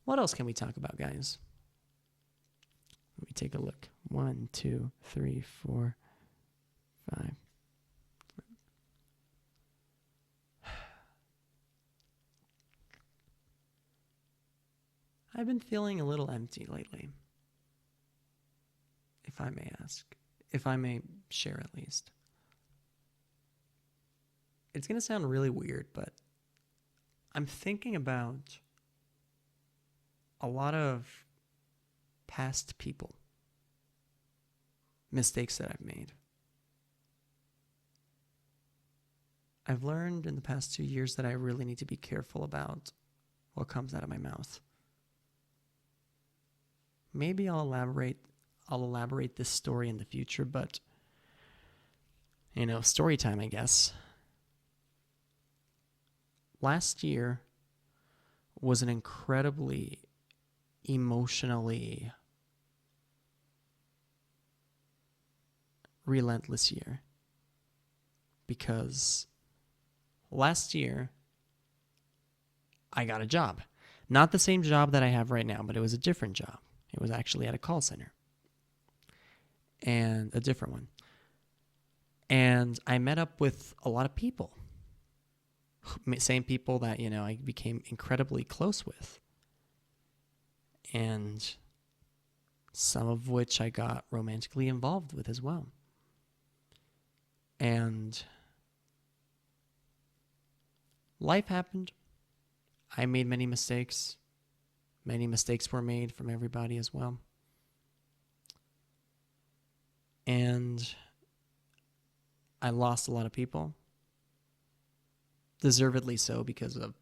What else can we talk about, guys? Let me take a look. 1, 2, 3, 4, 5. I've been feeling a little empty lately, if I may ask. If I may share, at least. It's going to sound really weird, but I'm thinking about a lot of past people, mistakes that I've made. I've learned in the past 2 years that I really need to be careful about what comes out of my mouth. Maybe I'll elaborate this story in the future, but story time, I guess. Last year was an incredibly emotionally relentless year, because last year I got a job. Not the same job that I have right now, but it was a different job. It was actually at a call center, and a different one. And I met up with a lot of people. Same people that, I became incredibly close with. And some of which I got romantically involved with as well. And life happened. I made many mistakes. Many mistakes were made from everybody as well. And I lost a lot of people. Deservedly so, because of,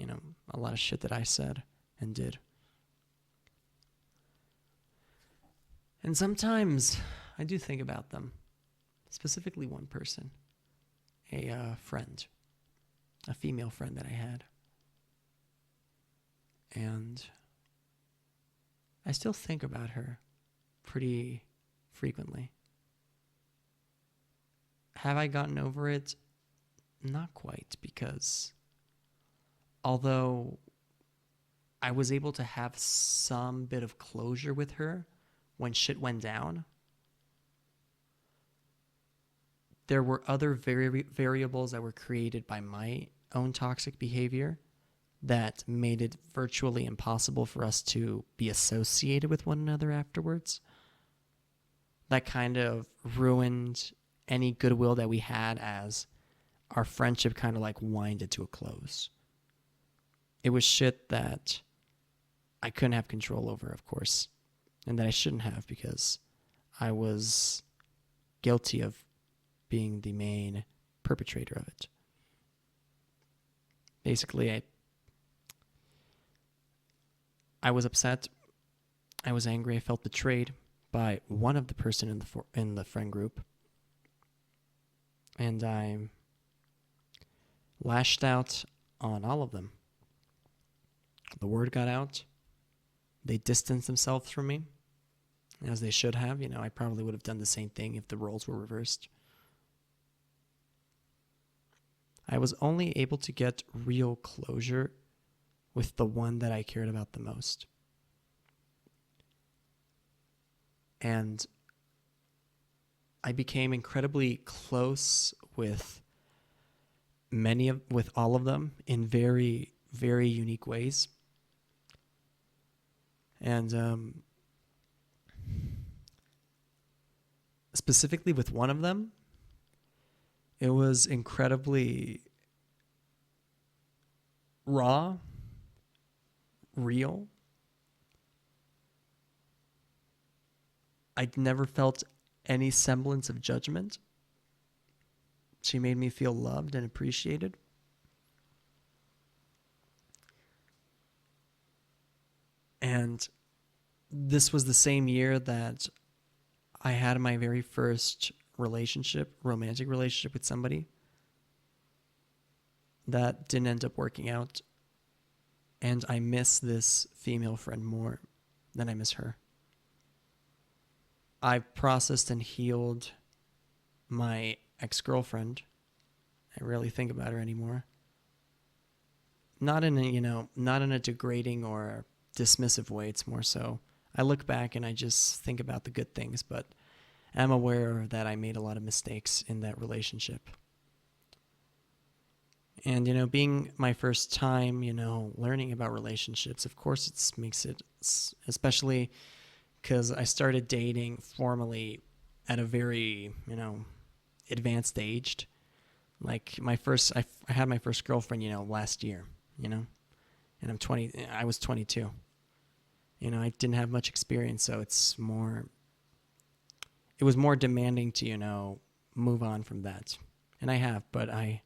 a lot of shit that I said and did. And sometimes I do think about them. Specifically one person. A friend. A female friend that I had. And I still think about her pretty frequently. Have I gotten over it? Not quite, because although I was able to have some bit of closure with her when shit went down, there were other variables that were created by my own toxic behavior that made it virtually impossible for us to be associated with one another afterwards. That kind of ruined any goodwill that we had, as our friendship kind of winded to a close. It was shit that I couldn't have control over, of course, and that I shouldn't have, because I was guilty of being the main perpetrator of it. Basically, I was upset. I was angry. I felt betrayed by one of the person in the friend group. And I lashed out on all of them. The word got out. They distanced themselves from me, as they should have. I probably would have done the same thing if the roles were reversed. I was only able to get real closure with the one that I cared about the most. And I became incredibly close with all of them in very, very unique ways. And specifically with one of them, it was incredibly raw, real. I'd never felt any semblance of judgment. She made me feel loved and appreciated. And this was the same year that I had my very first romantic relationship with somebody that didn't end up working out. And I miss this female friend more than I miss her. I've processed and healed my ex-girlfriend. I rarely think about her anymore. not in a, not in a degrading or dismissive way. It's more so I look back and I just think about the good things, but I'm aware that I made a lot of mistakes in that relationship. And, being my first time, learning about relationships, of course, it makes it, especially because I started dating formally at a very, advanced age. Like I had my first girlfriend, last year, and I was 22. I didn't have much experience, so it was more demanding to, move on from that. And I have, but I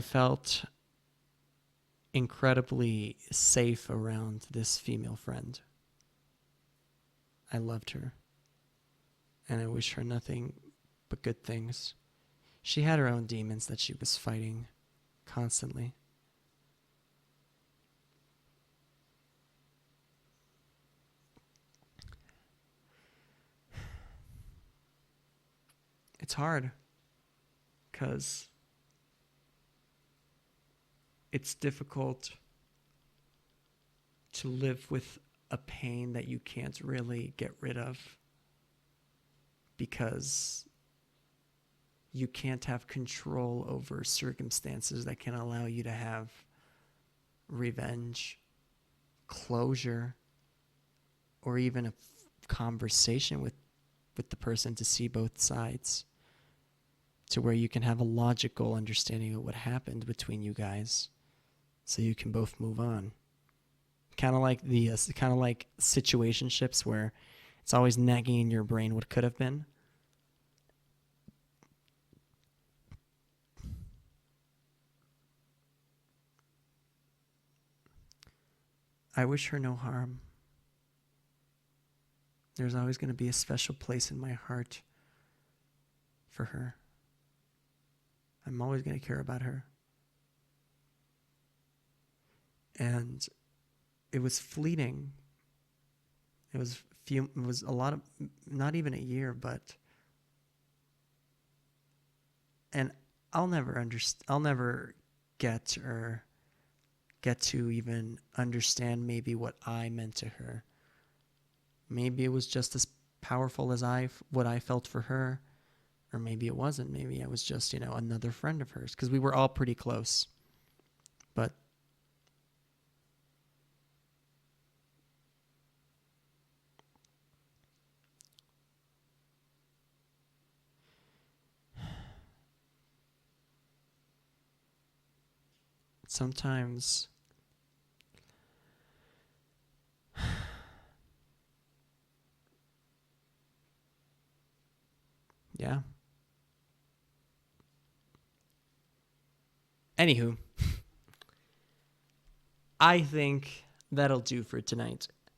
felt incredibly safe around this female friend. I loved her, and I wish her nothing but good things. She had her own demons that she was fighting constantly. It's hard because it's difficult to live with a pain that you can't really get rid of because you can't have control over circumstances that can allow you to have revenge, closure, or even a conversation with the person to see both sides, to where you can have a logical understanding of what happened between you guys so you can both move on. Kind of like situationships where it's always nagging in your brain what could have been. I wish her no harm. There's always going to be a special place in my heart for her. I'm always going to care about her. And it was fleeting. It was a lot of, not even a year, but, and I'll never get to even understand maybe what I meant to her. Maybe it was just as powerful as what I felt for her, or maybe it wasn't. Maybe I was just, another friend of hers, because we were all pretty close. But sometimes yeah. Anywho, I think that'll do for tonight.